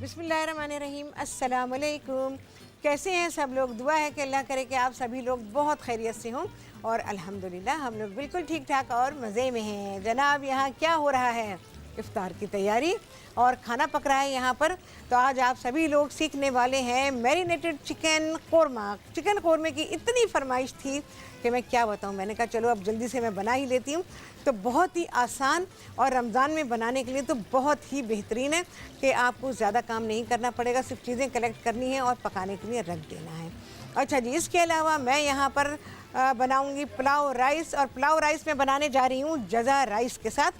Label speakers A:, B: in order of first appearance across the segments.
A: बिस्मिल्लाहिर्रहमानिर्रहीम। अस्सलाम वालेकुम। कैसे हैं सब लोग? दुआ है कि अल्लाह करे कि आप सभी लोग बहुत खैरियत से हों और अल्हम्दुलिल्लाह हम लोग बिल्कुल ठीक ठाक और मज़े में हैं। जनाब यहाँ क्या हो रहा है? इफ्तार की तैयारी और खाना पक रहा है यहाँ पर। तो आज आप सभी लोग सीखने वाले हैं मैरिनेटेड चिकन कोरमा। चिकन कोरमे की इतनी फरमाइश थी कि मैं क्या बताऊँ। मैंने कहा चलो अब जल्दी से मैं बना ही लेती हूँ। तो बहुत ही आसान और रमज़ान में बनाने के लिए तो बहुत ही बेहतरीन है कि आपको ज़्यादा काम नहीं करना पड़ेगा, सिर्फ चीज़ें कलेक्ट करनी है और पकाने के लिए रख देना है। अच्छा जी, इसके अलावा मैं यहाँ पर बनाऊँगी पुलाव राइस, और पुलाव राइस मैं बनाने जा रही हूँ जज़ा राइस के साथ।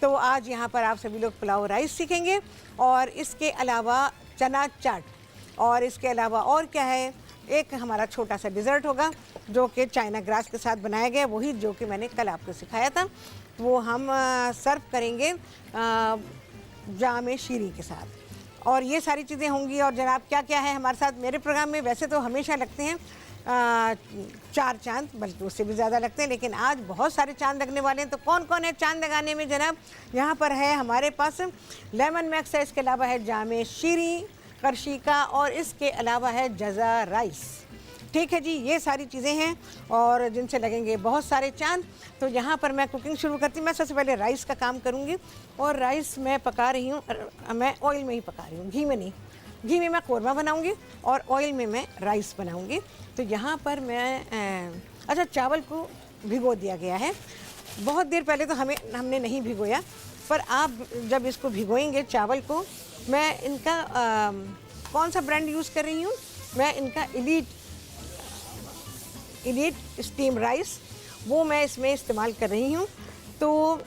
A: तो आज यहाँ पर आप सभी लोग पुलाव राइस सीखेंगे और इसके अलावा चना चाट, और इसके अलावा और क्या है, एक हमारा छोटा सा डिज़र्ट होगा जो कि चाइना ग्रास के साथ बनाया गया, वही जो कि मैंने कल आपको सिखाया था। वो हम सर्व करेंगे जाम शीरी के साथ। और ये सारी चीज़ें होंगी। और जनाब क्या क्या है हमारे साथ मेरे प्रोग्राम में? वैसे तो हमेशा लगते हैं 4 चांद, बल्कि उससे भी ज़्यादा लगते हैं, लेकिन आज बहुत सारे चांद लगने वाले हैं। तो कौन कौन है चांद लगाने में जनाब? यहाँ पर है हमारे पास लेमन मैक्स है, इसके अलावा है जाम शीरी करशी का, और इसके अलावा है जज़ा राइस। ठीक है जी, ये सारी चीज़ें हैं और जिनसे लगेंगे बहुत सारे चांद। तो यहाँ पर मैं कुकिंग शुरू करती हूँ। मैं सबसे पहले राइस का काम करूँगी, और राइस मैं पका रही हूँ, मैं ऑयल में ही पका रही हूँ, घी में नहीं। घी में मैं कोरमा बनाऊँगी और ऑयल में मैं राइस बनाऊँगी। तो यहाँ पर मैं अच्छा, चावल को भिगो दिया गया है बहुत देर पहले। तो हमने नहीं भिगोया, पर आप जब इसको भिगोएंगे चावल को, मैं इनका कौन सा ब्रांड यूज़ कर रही हूँ? मैं इनका इलीट स्टीम राइस, वो मैं इसमें इस्तेमाल कर रही हूँ। तो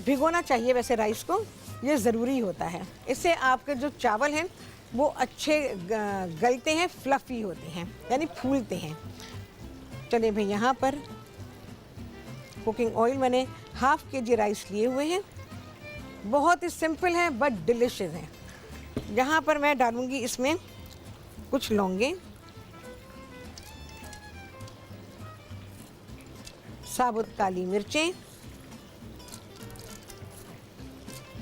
A: भिगोना चाहिए वैसे राइस को, ये ज़रूरी होता है। इससे आपके जो चावल हैं वो अच्छे गलते हैं, फ्लफ़ी होते हैं, यानी फूलते हैं। चलिए भाई, यहाँ पर कुकिंग ऑयल मैंने ½ kg राइस लिए हुए हैं। बहुत ही सिंपल है बट डिलिशियस है। यहाँ पर मैं डालूँगी इसमें कुछ लौंगे, साबुत काली मिर्चें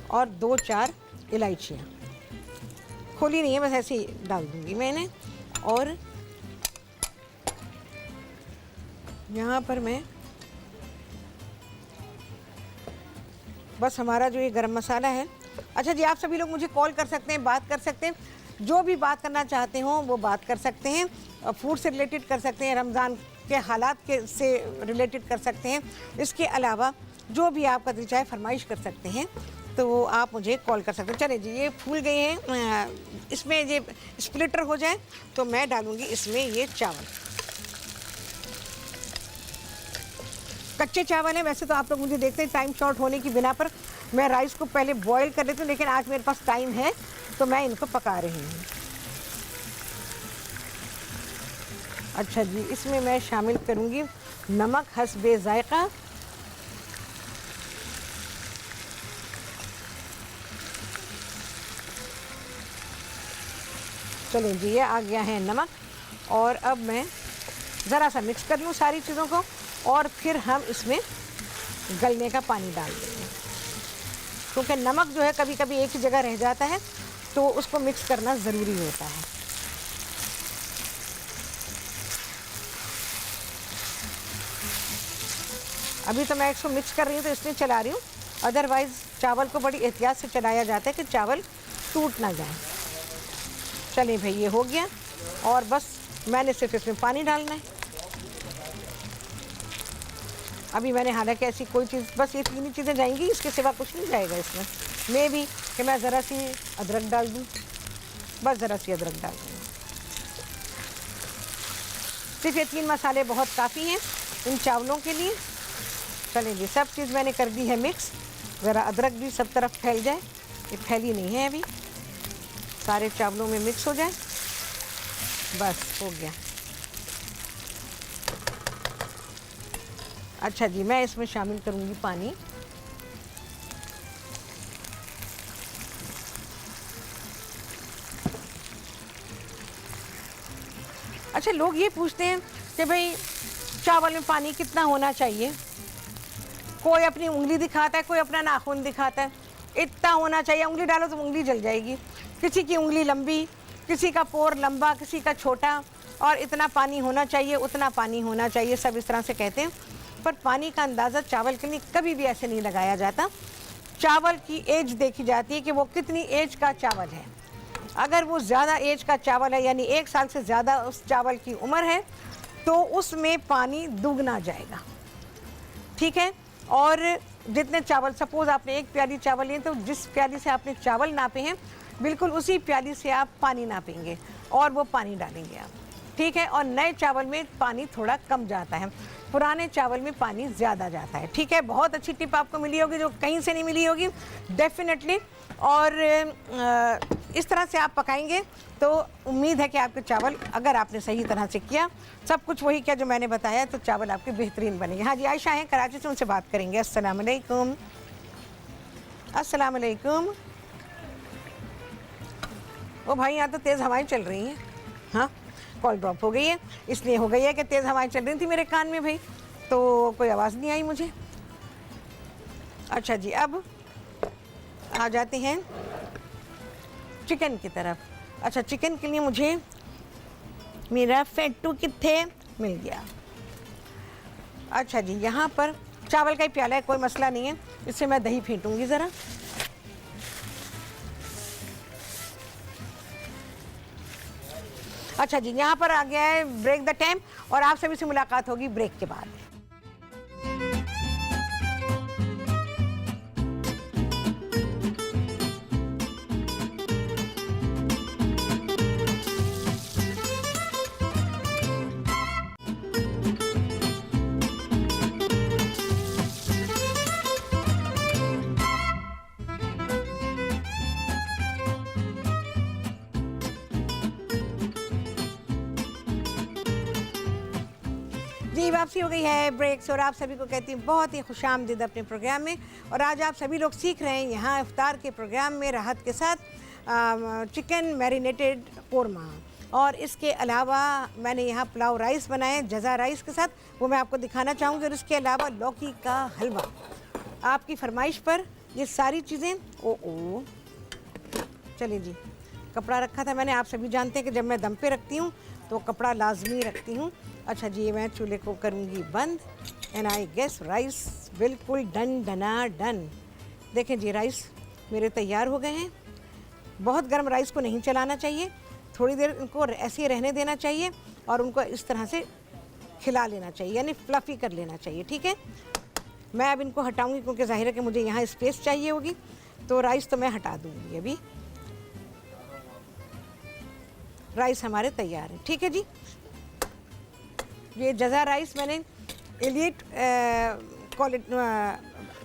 A: और 2-4 इलायचियाँ। खोली नहीं है, बस ऐसे ही डाल दूँगी मैंने। और यहाँ पर मैं बस हमारा जो ये गरम मसाला है। अच्छा जी, आप सभी लोग मुझे कॉल कर सकते हैं, बात कर सकते हैं, जो भी बात करना चाहते हो वो बात कर सकते हैं। फूड से रिलेटेड कर सकते हैं, रमज़ान के हालात के से रिलेटेड कर सकते हैं। इसके अलावा जो भी आपका दिल चाहे फरमाइश कर सकते हैं, तो आप मुझे कॉल कर सकते हैं। चले जी, ये फूल गए हैं, इसमें ये स्प्लिटर हो जाए तो मैं डालूँगी इसमें ये चावल। कच्चे चावल हैं, वैसे तो आप लोग मुझे देखते हैं टाइम शॉर्ट होने की बिना पर मैं राइस को पहले बॉईल कर लेती हूँ, लेकिन आज मेरे पास टाइम है तो मैं इनको पका रही हूँ। अच्छा जी, इसमें मैं शामिल करूँगी नमक हस्बे ज़ायक़ा, चलें जी, ये आ गया है नमक। और अब मैं ज़रा सा मिक्स कर लूँ सारी चीज़ों को, और फिर हम इसमें गलने का पानी डाल देंगे, क्योंकि नमक जो है कभी कभी एक ही जगह रह जाता है, तो उसको मिक्स करना ज़रूरी होता है। अभी तो मैं इसको मिक्स कर रही हूँ तो इसलिए चला रही हूँ, अदरवाइज़ चावल को बड़ी एहतियात से चलाया जाता है कि चावल टूट ना जाए। चलिए भाई, ये हो गया और बस मैंने सिर्फ इसमें पानी डालना है। अभी मैंने हालांकि ऐसी कोई चीज़, बस ये 3 ही चीज़ें जाएंगी, इसके सिवा कुछ नहीं जाएगा इसमें। मे भी कि मैं ज़रा सी अदरक डाल दूँ, बस ज़रा सी अदरक डाल दूँ। सिर्फ ये 3 मसाले बहुत काफ़ी हैं इन चावलों के लिए। चलिए जी, सब चीज़ मैंने कर दी है मिक्स। ज़रा अदरक भी सब तरफ फैल जाए, ये फैली नहीं है अभी, सारे चावलों में मिक्स हो जाए, बस हो गया। अच्छा जी, मैं इसमें शामिल करूँगी पानी। अच्छा, लोग ये पूछते हैं कि भाई चावल में पानी कितना होना चाहिए? कोई अपनी उंगली दिखाता है, कोई अपना नाखून दिखाता है। इतना होना चाहिए, उंगली डालो तो उंगली जल जाएगी। किसी की उंगली लंबी, किसी का पोर लंबा, किसी का छोटा, और इतना पानी होना चाहिए, उतना पानी होना चाहिए, सब इस तरह से कहते हैं। पर पानी का अंदाज़ा चावल के लिए कभी भी ऐसे नहीं लगाया जाता। चावल की एज देखी जाती है कि वो कितनी एज का चावल है। अगर वो ज़्यादा एज का चावल है, यानी 1 साल से ज़्यादा उस चावल की उम्र है, तो उसमें पानी दुगना जाएगा, ठीक है। और जितने चावल, सपोज़ आपने 1 प्याली चावल लिए, तो जिस प्याली से आपने चावल नापे हैं, बिल्कुल उसी प्याली से आप पानी नापेंगे और वो पानी डालेंगे आप, ठीक है। और नए चावल में पानी थोड़ा कम जाता है, पुराने चावल में पानी ज़्यादा जाता है, ठीक है। बहुत अच्छी टिप आपको मिली होगी जो कहीं से नहीं मिली होगी, डेफिनेटली। और इस तरह से आप पकाएंगे तो उम्मीद है कि आपके चावल, अगर आपने सही तरह से किया, सब कुछ वही किया जो मैंने बताया, तो चावल आपके बेहतरीन बनेंगे। हाँ जी, आयशा हैं कराची से, उनसे बात करेंगे। अस्सलाम वालेकुम। अस्सलाम वालेकुम। ओ भाई, यहाँ तो तेज़ हवाएं चल रही हैं। हाँ, कॉल ड्रॉप हो गई है, इसलिए हो गई है कि तेज़ हवाएं चल रही थी मेरे कान में भाई, तो कोई आवाज़ नहीं आई मुझे। अच्छा जी, अब आ जाते हैं चिकन की तरफ। अच्छा, चिकन के लिए मुझे मेरा फेटू कित्थे मिल गया। अच्छा जी, यहाँ पर चावल का ही प्याला है, कोई मसला नहीं है। इससे मैं दही फेंटूंगी ज़रा। अच्छा जी, यहाँ पर आ गया है ब्रेक द टाइम, और आप सभी से मुलाकात होगी ब्रेक के बाद। जी, वापसी हो गई है ब्रेक्स, और आप सभी को कहती हूँ बहुत ही खुशामदीद अपने प्रोग्राम में। और आज आप सभी लोग सीख रहे हैं यहाँ इफ्तार के प्रोग्राम में राहत के साथ चिकन मैरिनेटेड कोरमा, और इसके अलावा मैंने यहाँ पुलाव राइस बनाए जज़ा राइस के साथ, वो मैं आपको दिखाना चाहूँगी। और इसके अलावा लौकी का हलवा, आपकी फरमाइश पर ये सारी चीज़ें। ओ चलिए जी, कपड़ा रखा था मैंने, आप सभी जानते हैं कि जब मैं दम पे रखती हूँ तो कपड़ा लाजमी रखती हूँ। अच्छा जी, ये मैं चूल्हे को करूँगी बंद, एंड आई गेस राइस बिल्कुल डन डना डन। देखें जी, राइस मेरे तैयार हो गए हैं। बहुत गर्म राइस को नहीं चलाना चाहिए, थोड़ी देर इनको ऐसे ही रहने देना चाहिए, और उनको इस तरह से खिला लेना चाहिए, यानी फ्लफ़ी कर लेना चाहिए, ठीक है। मैं अब इनको हटाऊँगी क्योंकि ज़ाहिर है कि मुझे यहाँ स्पेस चाहिए होगी, तो राइस तो मैं हटा दूँगी अभी। राइस हमारे तैयार है, ठीक है जी। ये जज़ा राइस मैंने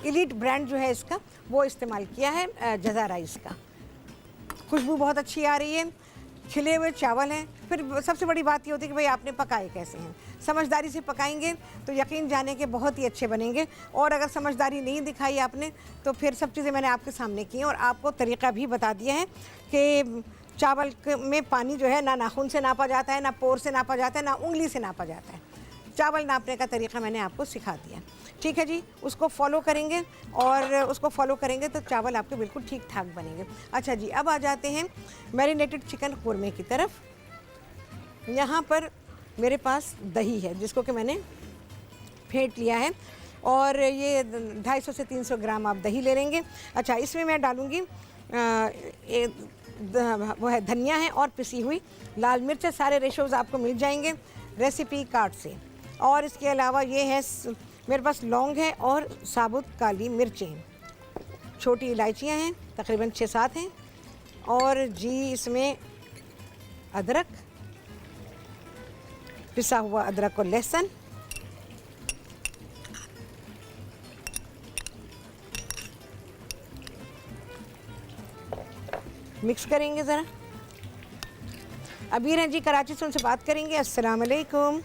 A: एलीट ब्रांड जो है इसका, वो इस्तेमाल किया है जज़ा राइस का। खुशबू बहुत अच्छी आ रही है, खिले हुए चावल हैं। फिर सबसे बड़ी बात ये होती है कि भाई आपने पकाए कैसे हैं। समझदारी से पकाएंगे तो यकीन जाने के बहुत ही अच्छे बनेंगे, और अगर समझदारी नहीं दिखाई आपने तो फिर सब चीज़ें मैंने आपके सामने की हैं, और आपको तरीक़ा भी बता दिया है कि चावल में पानी जो है ना नाखून से नापा जाता है, ना पोर से नापा जाता है, ना उंगली से नापा जाता है। चावल नापने का तरीका मैंने आपको सिखा दिया, ठीक है जी। उसको फॉलो करेंगे, और उसको फॉलो करेंगे तो चावल आपके बिल्कुल ठीक ठाक बनेंगे। अच्छा जी, अब आ जाते हैं मैरिनेटेड चिकन कोरमे की तरफ। यहाँ पर मेरे पास दही है जिसको कि मैंने फेंट लिया है, और ये 250 से 300 ग्राम आप दही ले लेंगे। अच्छा, इसमें मैं डालूँगी वो है धनिया है और पिसी हुई लाल मिर्च है। सारे रेशोज़ आपको मिल जाएंगे रेसिपी कार्ड से। और इसके अलावा ये है मेरे पास लौंग है और साबुत काली मिर्चें, छोटी इलायचियाँ हैं तकरीबन 6-7 हैं, और जी इसमें अदरक, पिसा हुआ अदरक और लहसुन, मिक्स करेंगे ज़रा। अबीर हैं जी कराची से, उनसे बात करेंगे। अस्सलाम वालेकुम।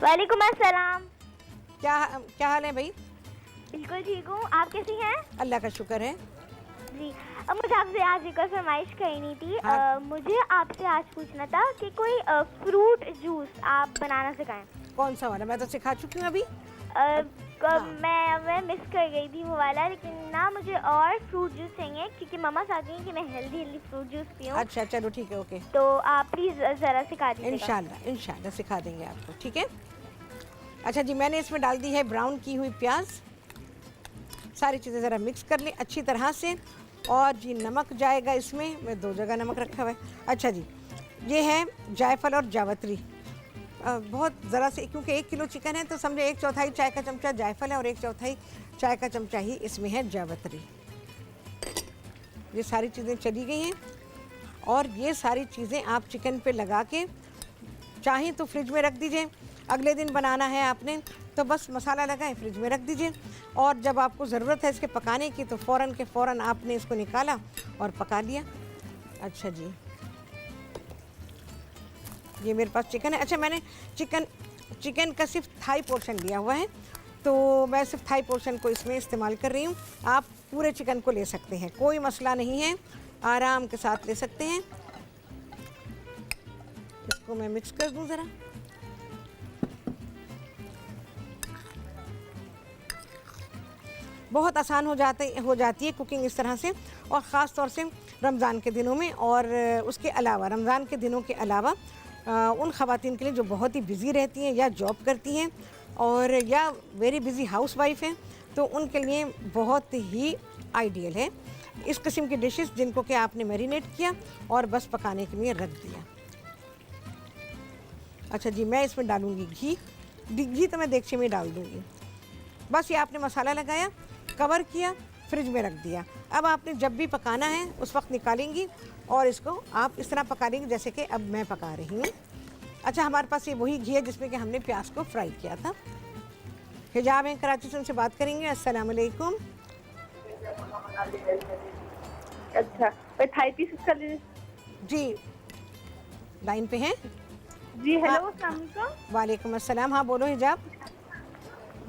B: वालेकुम अस्सलाम।
A: क्या हाल है भाई?
B: बिल्कुल ठीक हूँ, आप कैसी हैं?
A: अल्लाह का शुक्र है
B: जी। अब मुझे आपसे आज एक और फरमाइश करनी थी।
A: हाँ।
B: मुझे आपसे आज पूछना था कि कोई फ्रूट जूस आप बनाना सिखाएं।
A: कौन सा वाला? मैं तो सिखा चुकी हूँ अभी।
B: मैं मिस कर गई थी वो वाला, लेकिन ना मुझे और फ्रूट जूस चाहिए क्योंकि मम्मा चाहती हैं कि मैं हेल्दी फ्रूट जूस पीऊँ।
A: अच्छा चलो ठीक है, ओके।
B: तो आप प्लीज़ ज़रा सिखा दीजिएगा।
A: इंशाल्लाह इंशाल्लाह सिखा देंगे आपको, ठीक है। अच्छा जी, मैंने इसमें डाल दी है ब्राउन की हुई प्याज। सारी चीज़ें ज़रा मिक्स कर लें अच्छी तरह से। और जी नमक जाएगा इसमें, मैं 2 जगह नमक रखा हुआ है। अच्छा जी, ये है जायफल और जावित्री, बहुत ज़रा से, क्योंकि 1 किलो चिकन है तो समझो 1/4 चाय का चमचा जायफल है और 1/4 चाय का चमचा ही इसमें है जावित्री। ये सारी चीज़ें चली गई हैं और ये सारी चीज़ें आप चिकन पे लगा के चाहें तो फ्रिज में रख दीजिए। अगले दिन बनाना है आपने तो बस मसाला लगाएं, फ्रिज में रख दीजिए। और जब आपको ज़रूरत है इसके पकाने की तो फ़ौरन के फ़ौरन आपने इसको निकाला और पका लिया। अच्छा जी, ये मेरे पास चिकन है। अच्छा, मैंने चिकन का सिर्फ थाई पोर्शन लिया हुआ है, तो मैं सिर्फ थाई पोर्शन को इसमें इस्तेमाल कर रही हूँ। आप पूरे चिकन को ले सकते हैं, कोई मसला नहीं है, आराम के साथ ले सकते हैं। इसको मैं मिक्स कर दूँ ज़रा। बहुत आसान हो जाती है कुकिंग इस तरह से, और ख़ास तौर से रमज़ान के दिनों में। और उसके अलावा रमज़ान के दिनों के अलावा उन ख़वातीन के लिए जो बहुत ही बिज़ी रहती हैं या जॉब करती हैं और या वेरी बिज़ी हाउस वाइफ हैं, तो उनके लिए बहुत ही आइडियल है इस किस्म की डिशेस जिनको कि आपने मैरिनेट किया और बस पकाने के लिए रख दिया। अच्छा जी, मैं इसमें डालूँगी घी तो मैं देगची में डाल दूँगी। बस ये आपने मसाला लगाया, कवर किया, फ्रिज में रख दिया। अब आपने जब भी पकाना है उस वक्त निकालेंगी और इसको आप इस तरह पका लेंगे जैसे कि अब मैं पका रही हूँ। अच्छा, हमारे पास ये वही घी है जिसमें कि हमने प्याज को फ्राई किया था। हिजाब हैं कराची से, उनसे बात करेंगे। अस्सलाम वालेकुम।
C: अच्छा, पर थाई पीसेस कर लीजिए
A: जी, लाइन पे हैं
C: जी। हेलो, अस्सलाम वालेकुम।
A: वालेकुम अस्सलाम। हाँ बोलो हिजाब।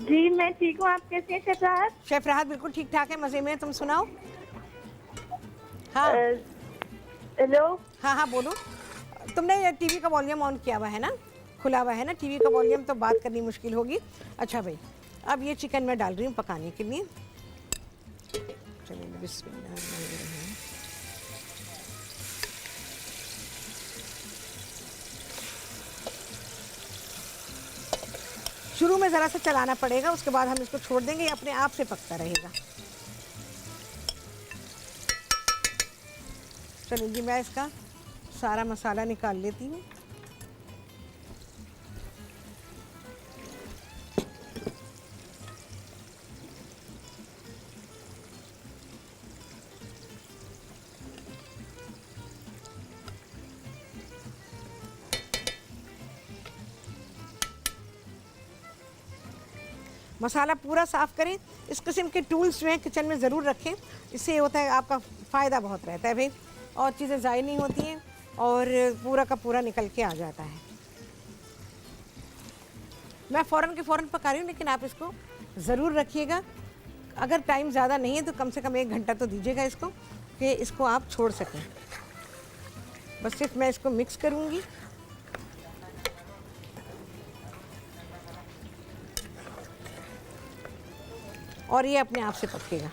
C: जी मैं ठीक हूँ, आप कैसे हैं शेफ राहत?
A: शेफ राहत बिल्कुल ठीक ठाक है, मज़े में। तुम सुनाओ। हाँ
C: हेलो।
A: हाँ बोलो। तुमने टीवी का वॉल्यूम ऑन किया हुआ है ना, खुला हुआ है ना टीवी का वॉल्यूम, तो बात करनी मुश्किल होगी। अच्छा भाई, अब ये चिकन मैं डाल रही हूँ पकाने के लिए। चलिए बिस्मिल्लाह। शुरू में ज़रा सा चलाना पड़ेगा, उसके बाद हम इसको छोड़ देंगे, ये अपने आप से पकता रहेगा। चलिए जी, मैं इसका सारा मसाला निकाल लेती हूँ। मसाला पूरा साफ़ करें। इस किस्म के टूल्स जो हैं किचन में ज़रूर रखें, इससे होता है आपका फ़ायदा बहुत रहता है भाई, और चीज़ें ज़ाय नहीं होती हैं और पूरा का पूरा निकल के आ जाता है। मैं फ़ौरन के फ़ौरन पका रही हूँ, लेकिन आप इसको ज़रूर रखिएगा। अगर टाइम ज़्यादा नहीं है तो कम से कम 1 घंटा तो दीजिएगा इसको, कि इसको आप छोड़ सकें। बस सिर्फ मैं इसको मिक्स करूँगी। और ये अपने आप से पकेगा।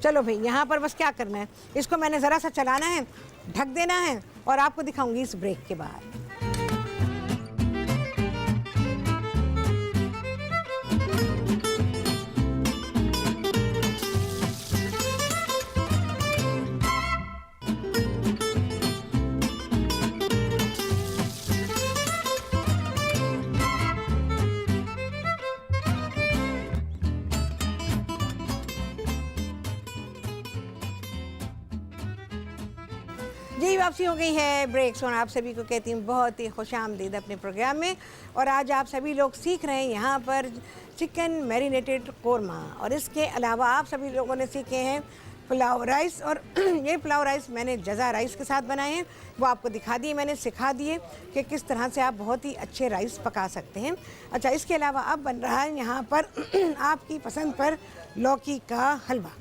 A: चलो भाई, यहाँ पर बस क्या करना है, इसको मैंने ज़रा सा चलाना है, ढक देना है, और आपको दिखाऊंगी इस ब्रेक के बाद। जी वापसी हो गई है ब्रेक्स, और आप सभी को कहती हूँ बहुत ही खुशामदीद अपने प्रोग्राम में। और आज आप सभी लोग सीख रहे हैं यहाँ पर चिकन मैरिनेटेड कोरमा, और इसके अलावा आप सभी लोगों ने सीखे हैं पुलाव राइस। और ये पुलाव राइस मैंने जज़ा राइस के साथ बनाए हैं, वो आपको दिखा दिए, मैंने सिखा दिए कि किस तरह से आप बहुत ही अच्छे राइस पका सकते हैं। अच्छा, इसके अलावा अब बन रहा है यहाँ पर आपकी पसंद पर लौकी का हलवा।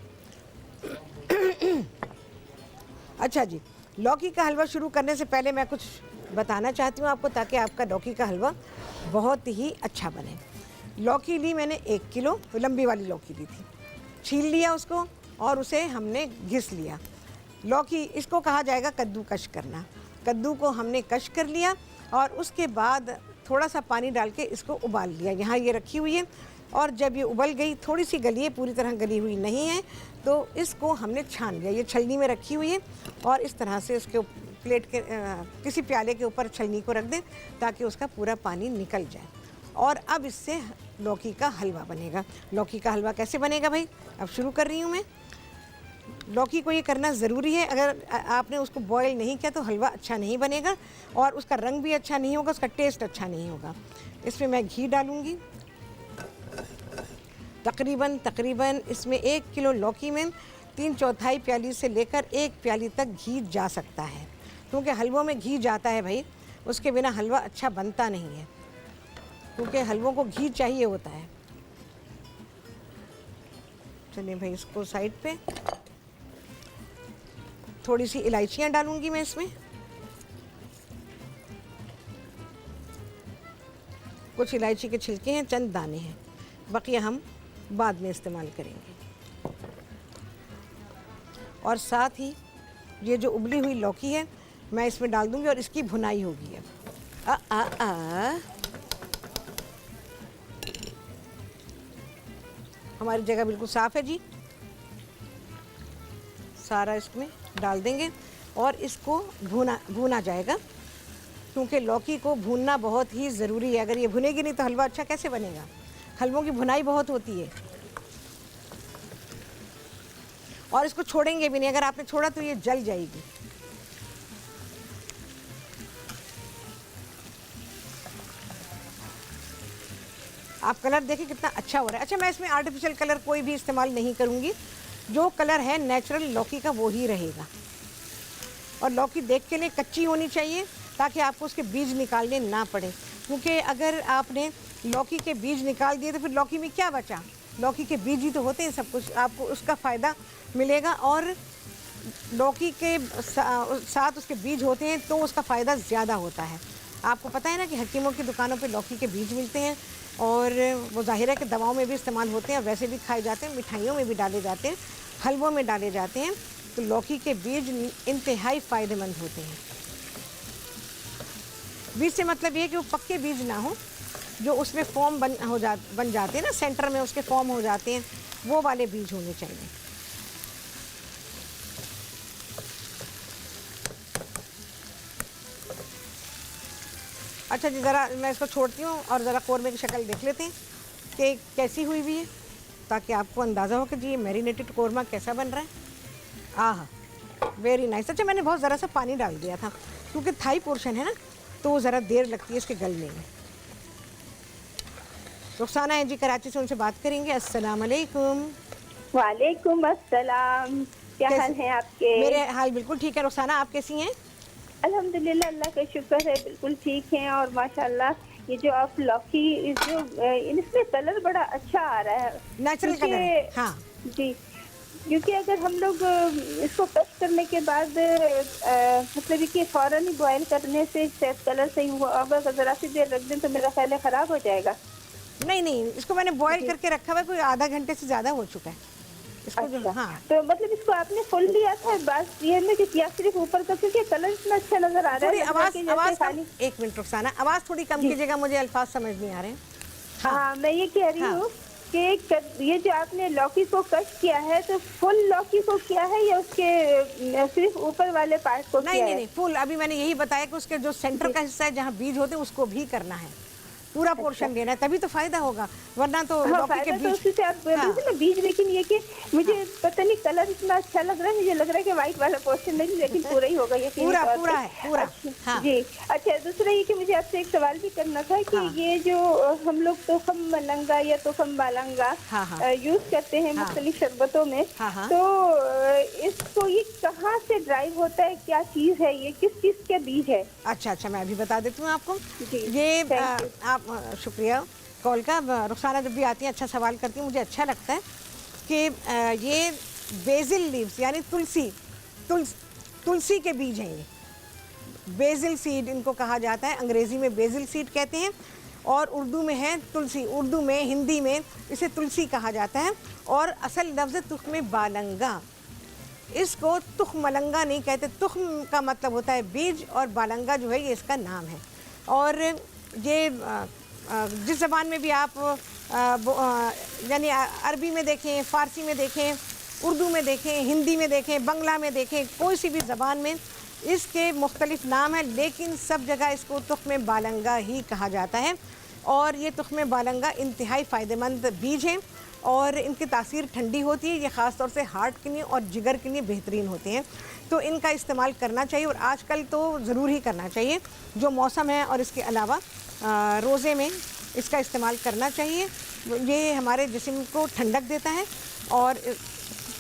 A: अच्छा जी, लौकी का हलवा शुरू करने से पहले मैं कुछ बताना चाहती हूँ आपको, ताकि आपका लौकी का हलवा बहुत ही अच्छा बने। लौकी ली मैंने 1 किलो, लंबी वाली लौकी ली थी। छील लिया उसको और उसे हमने घिस लिया। लौकी, इसको कहा जाएगा कद्दूकश करना। कद्दू को हमने कश कर लिया और उसके बाद थोड़ा सा पानी डाल के इसको उबाल लिया। यहाँ ये रखी हुई है और जब ये उबल गई, थोड़ी सी गली है, पूरी तरह गली हुई नहीं है, तो इसको हमने छान लिया। ये छलनी में रखी हुई है और इस तरह से उसके प्लेट के किसी प्याले के ऊपर छलनी को रख दें ताकि उसका पूरा पानी निकल जाए। और अब इससे लौकी का हलवा बनेगा। लौकी का हलवा कैसे बनेगा भाई, अब शुरू कर रही हूँ मैं। लौकी को ये करना ज़रूरी है, अगर आपने उसको बॉईल नहीं किया तो हलवा अच्छा नहीं बनेगा और उसका रंग भी अच्छा नहीं होगा, उसका टेस्ट अच्छा नहीं होगा। इसमें मैं घी डालूँगी तकरीबन इसमें 1 किलो लौकी में 3/4 प्याली से लेकर 1 प्याली तक घी जा सकता है, क्योंकि हलवों में घी जाता है भाई, उसके बिना हलवा अच्छा बनता नहीं है, क्योंकि हलवों को घी चाहिए होता है। चलिए भाई, इसको साइड पे। थोड़ी सी इलायचियाँ डालूंगी मैं इसमें, कुछ इलायची के छिलके हैं, चंद दाने हैं, बकिया हम बाद में इस्तेमाल करेंगे। और साथ ही ये जो उबली हुई लौकी है मैं इसमें डाल दूंगी और इसकी भुनाई होगी। अब हमारी जगह बिल्कुल साफ़ है जी, सारा इसमें डाल देंगे और इसको भूना जाएगा, क्योंकि लौकी को भूनना बहुत ही ज़रूरी है। अगर ये भुनेगी नहीं तो हलवा अच्छा कैसे बनेगा। हलवों की भुनाई बहुत होती है और इसको छोड़ेंगे भी नहीं, अगर आपने छोड़ा तो ये जल जाएगी। आप कलर देखिए कितना अच्छा हो रहा है। अच्छा, मैं इसमें आर्टिफिशियल कलर कोई भी इस्तेमाल नहीं करूँगी, जो कलर है नेचुरल लौकी का वो ही रहेगा। और लौकी देख के लिए कच्ची होनी चाहिए ताकि आपको उसके बीज निकालने ना पड़े, क्योंकि अगर आपने लौकी के बीज निकाल दिए तो फिर लौकी में क्या बचा। लौकी के बीज ही तो होते हैं सब कुछ, आपको उसका फ़ायदा मिलेगा। और लौकी के साथ उसके बीज होते हैं तो उसका फ़ायदा ज़्यादा होता है। आपको पता है ना कि हकीमों की दुकानों पे लौकी के बीज मिलते हैं और वो ज़ाहिर है कि दवाओं में भी इस्तेमाल होते हैं, वैसे भी खाए जाते हैं, मिठाइयों में भी डाले जाते हैं, हलवों में डाले जाते हैं। तो लौकी के बीज इंतहाई फ़ायदेमंद होते हैं। बीज से मतलब ये कि वो पक्के बीज ना हो, जो उसमें फॉर्म बन जाते हैं ना, सेंटर में उसके फॉर्म हो जाते हैं, वो वाले बीज होने चाहिए। अच्छा जी, ज़रा मैं इसको छोड़ती हूँ और ज़रा कौरमे की शक्ल देख लेते हैं कि कैसी हुई भी है, ताकि आपको अंदाज़ा हो कि जी ये मैरिनेटेड कौरमा कैसा बन रहा है। आह, वेरी नाइस। अच्छा, मैंने बहुत ज़रा सा पानी डाल दिया था, क्योंकि थाई पोर्शन है ना, तो वो ज़रा देर लगती है इसके गलने में। रुखसाना है जी कराची से, उनसे बात करेंगे। अस्सलाम वालेकुम।
C: वालेकुम अस्सलाम, क्या हाल है आपके?
A: मेरे हाल बिल्कुल ठीक है। रुखसाना, आप कैसी हैं?
C: अल्हम्दुलिल्लाह, अल्लाह का शुक्र है, बिल्कुल ठीक है। और माशाल्लाह ये जो आप लौकी, जो इसमें कलर बड़ा अच्छा आ रहा है,
A: नेचुरल कलर है। हाँ
C: जी, क्योंकि अगर हम लोग इसको कट करने के बाद मतलब कि फ़ौरन ही बॉयल करने से कलर सही हुआ, अगर ज़रा सी देर रख दें तो मेरा ख्याल है ख़राब हो जाएगा।
A: नहीं, इसको मैंने बॉयल करके रखा हुआ है, कोई आधा घंटे से ज़्यादा हो चुका है इसको।
C: अच्छा,
A: हाँ,
C: तो मतलब इसको आपने फुल लिया था, बस ये में कि या सिर्फ ऊपर का, क्योंकि कलर इतना अच्छा नजर आ रहा है।
A: आवाज़ कम, एक मिनट रुखसाना, आवाज़ थोड़ी कम कीजिएगा, मुझे अल्फाज समझ नहीं आ रहे हैं।
C: हाँ, मैं ये कह रही हूँ कि ये जो आपने लौकी को कट किया है, तो फुल लौकी को किया है या उसके सिर्फ ऊपर वाले पार्ट को?
A: नहीं, फुल। अभी मैंने यही बताया कि उसके जो सेंटर का हिस्सा है जहाँ बीज होते हैं उसको भी करना है, पूरा पोर्शन लेना है, तभी तो फायदा होगा, वरना तो लौकी के बीज।
C: तो आप ना बीज, लेकिन ये कि मुझे पता नहीं कलर इतना अच्छा लग रहा है, मुझे लग रहा है कि व्हाइट वाला पोर्शन नहीं, लेकिन पूरा ही होगा ये,
A: पूरा है पूरा।
C: हाँ जी। अच्छा, दूसरा ये कि मुझे आपसे एक सवाल भी करना था कि ये जो हम लोग तोफम मलंगा या तोफम बालंगा यूज करते हैं मुख्तलिफ शरबतों में, तो इसको ये कहाँ से ड्राइव होता है, क्या चीज़ है ये, किस चीज़ के बीज है?
A: अच्छा, मैं अभी बता देती हूँ आपको। ये आप शुक्रिया कॉल का। रुखसाना जब भी आती हैं अच्छा सवाल करती हैं, मुझे अच्छा लगता है कि ये बेसिल लीव्स यानी तुलसी के बीज हैं। ये बेसिल सीड इनको कहा जाता है, अंग्रेज़ी में बेसिल सीड कहते हैं। और उर्दू में है तुलसी, उर्दू में, हिंदी में इसे तुलसी कहा जाता है। और असल लफ्ज़ तुख्म बालंगा, इसको तुख्मलंगा नहीं कहते। तुख्म का मतलब होता है बीज और बालंगा जो है ये इसका नाम है। और ये जिस ज़बान में भी आप यानी अरबी में देखें, फ़ारसी में देखें, उर्दू में देखें, हिंदी में देखें, बंगला में देखें, कोई सी भी ज़बान में इसके मुख्तलिफ नाम हैं, लेकिन सब जगह इसको तुख्म बालंगा ही कहा जाता है। और ये तुख्म बालंगा इंतहाई फ़ायदेमंद बीज हैं और इनकी तासीर ठंडी होती है। ये ख़ास तौर से हार्ट के लिए और जिगर के लिए बेहतरीन होते हैं, तो इनका इस्तेमाल करना चाहिए और आजकल तो ज़रूर ही करना चाहिए जो मौसम है। और इसके अलावा रोज़े में इसका इस्तेमाल करना चाहिए। ये हमारे जिस्म को ठंडक देता है और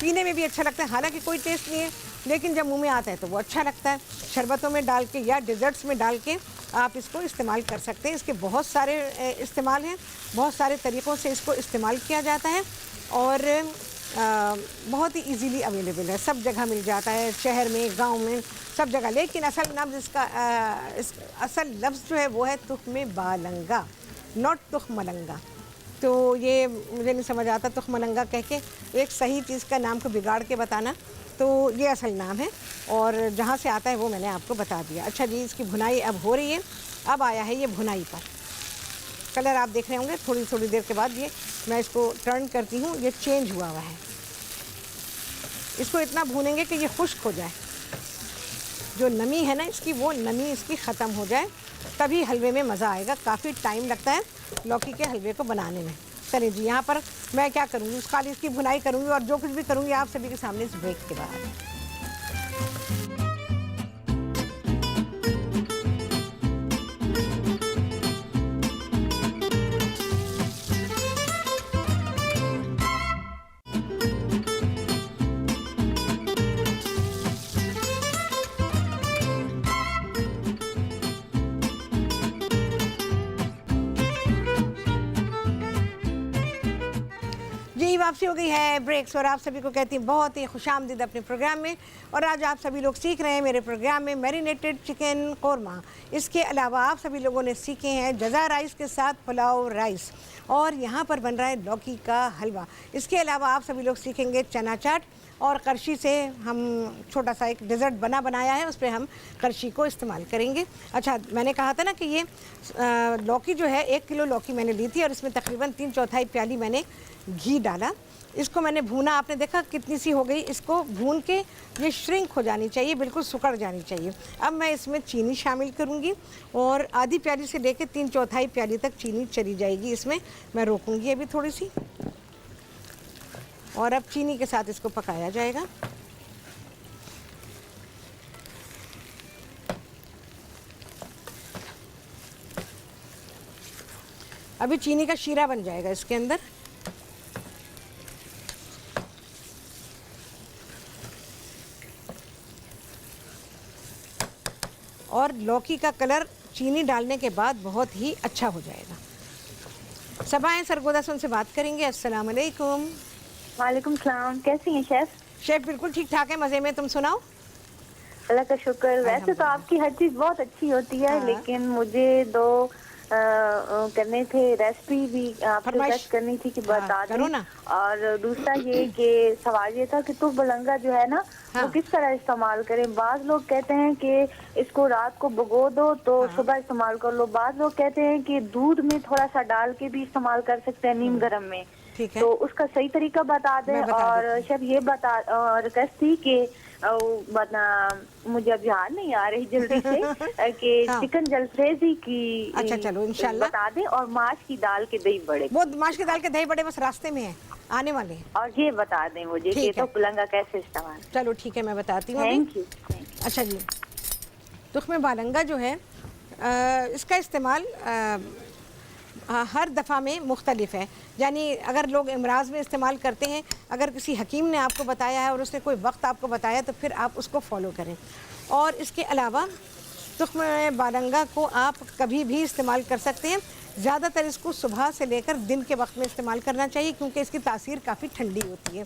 A: पीने में भी अच्छा लगता है। हालांकि कोई टेस्ट नहीं है, लेकिन जब मुंह में आता है तो वो अच्छा लगता है। शरबतों में डाल के या डेजर्ट्स में डाल के आप इसको इस्तेमाल कर सकते हैं। इसके बहुत सारे इस्तेमाल हैं, बहुत सारे तरीक़ों से इसको इस्तेमाल किया जाता है और बहुत ही इजीली अवेलेबल है, सब जगह मिल जाता है, शहर में, गांव में, सब जगह। लेकिन असल लफ्ज़ इसका असल लफ्ज़ जो है वो है तुख्म बालंगा, नॉट तुख्मलंगा। तो ये मुझे नहीं समझ आता तुख्मलंगा कह के एक सही चीज़ का नाम को बिगाड़ के बताना। तो ये असल नाम है और जहाँ से आता है वो मैंने आपको बता दिया। अच्छा जी, इसकी भुनाई अब हो रही है। अब आया है ये भुनाई पर। कलर आप देख रहे होंगे, थोड़ी थोड़ी देर के बाद ये मैं इसको टर्न करती हूँ, ये चेंज हुआ है। इसको इतना भूनेंगे कि ये खुश्क हो जाए, जो नमी है ना इसकी, वो नमी इसकी ख़त्म हो जाए, तभी हलवे में मज़ा आएगा। काफ़ी टाइम लगता है लौकी के हलवे को बनाने में। चलिए जी, यहाँ पर मैं क्या करूँगी, खाली इसकी भुनाई करूँगी और जो कुछ भी करूँगी आप सभी के सामने इस ब्रेक के बाद। वापसी हो गई है ब्रेक्स और आप सभी को कहती हैं बहुत ही खुशामदीद अपने प्रोग्राम में। और आज आप सभी लोग सीख रहे हैं मेरे प्रोग्राम में मैरिनेटेड चिकन कोरमा। इसके अलावा आप सभी लोगों ने सीखे हैं जज़ा राइस के साथ पुलाव राइस और यहाँ पर बन रहा है लौकी का हलवा। इसके अलावा आप सभी लोग सीखेंगे चना चाट और करशी से हम छोटा सा एक डेज़र्ट बनाया है, उस पर हम करशी को इस्तेमाल करेंगे। अच्छा, मैंने कहा था ना कि ये लौकी जो है 1 किलो लौकी मैंने ली थी और इसमें तकरीबन 3/4 प्याली मैंने घी डाला। इसको मैंने भूना, आपने देखा कितनी सी हो गई। इसको भून के ये श्रिंक हो जानी चाहिए, बिल्कुल सुकड़ जानी चाहिए। अब मैं इसमें चीनी शामिल करूँगी और आधी प्याली से लेकर 3/4 प्याली तक चीनी चली जाएगी। इसमें मैं रोकूँगी अभी थोड़ी सी और अब चीनी के साथ इसको पकाया जाएगा। अभी चीनी का शीरा बन जाएगा इसके अंदर। और लौकी का कलर चीनी डालने के बाद बहुत ही अच्छा हो जाएगा। सबाएं सरगोदा से उनसे बात करेंगे। अस्सलाम वालेकुम।
C: वालेकुम सलाम। कैसी हैं शेफ?
A: शेफ बिल्कुल ठीक ठाक है, मज़े में। तुम सुनाओ?
C: अल्लाह का शुक्र। वैसे तो आपकी हर चीज़ बहुत अच्छी होती है, लेकिन मुझे 2 करने थे, रेसिपी भी आपसे रिक्वेस्ट करनी थी कि बता दें ना। और दूसरा ये कि सवाल ये था कि तुख्मलंगा जो है ना, वो किस तरह इस्तेमाल करें। बाज़ लोग कहते हैं कि इसको रात को भिगो दो तो सुबह इस्तेमाल कर लो। बाज़ लोग कहते हैं कि दूध में थोड़ा सा डाल के भी इस्तेमाल कर सकते हैं नीम गर्म में। तो उसका सही तरीका बता दें। और शेफ ये रिक्वेस्ट थी कि मुझे अब याद नहीं आ रही जल्दी से कि चिकन जलफ्रेजी की।
A: अच्छा चलो इंशाल्लाह
C: बता दें। और माश की दाल के दही बड़े।
A: वो माश की दाल के दही बड़े बस रास्ते में है, आने वाले हैं।
C: और ये बता दें मुझे कि तुख्मलंगा कैसे इस्तेमाल।
A: चलो ठीक है, मैं बताती हूँ।
C: Thank you.
A: अच्छा जी, तुख्म बालंगा जो है इसका इस्तेमाल हर दफ़ा में मुख्तलिफ है। यानी अगर लोग इमराज़ में इस्तेमाल करते हैं, अगर किसी हकीम ने आपको बताया है और उसने कोई वक्त आपको बताया तो फिर आप उसको फॉलो करें। और इसके अलावा तुख्म बालंगा को आप कभी भी इस्तेमाल कर सकते हैं। ज़्यादातर इसको सुबह से लेकर दिन के वक्त में इस्तेमाल करना चाहिए क्योंकि इसकी तासीर काफ़ी ठंडी होती है।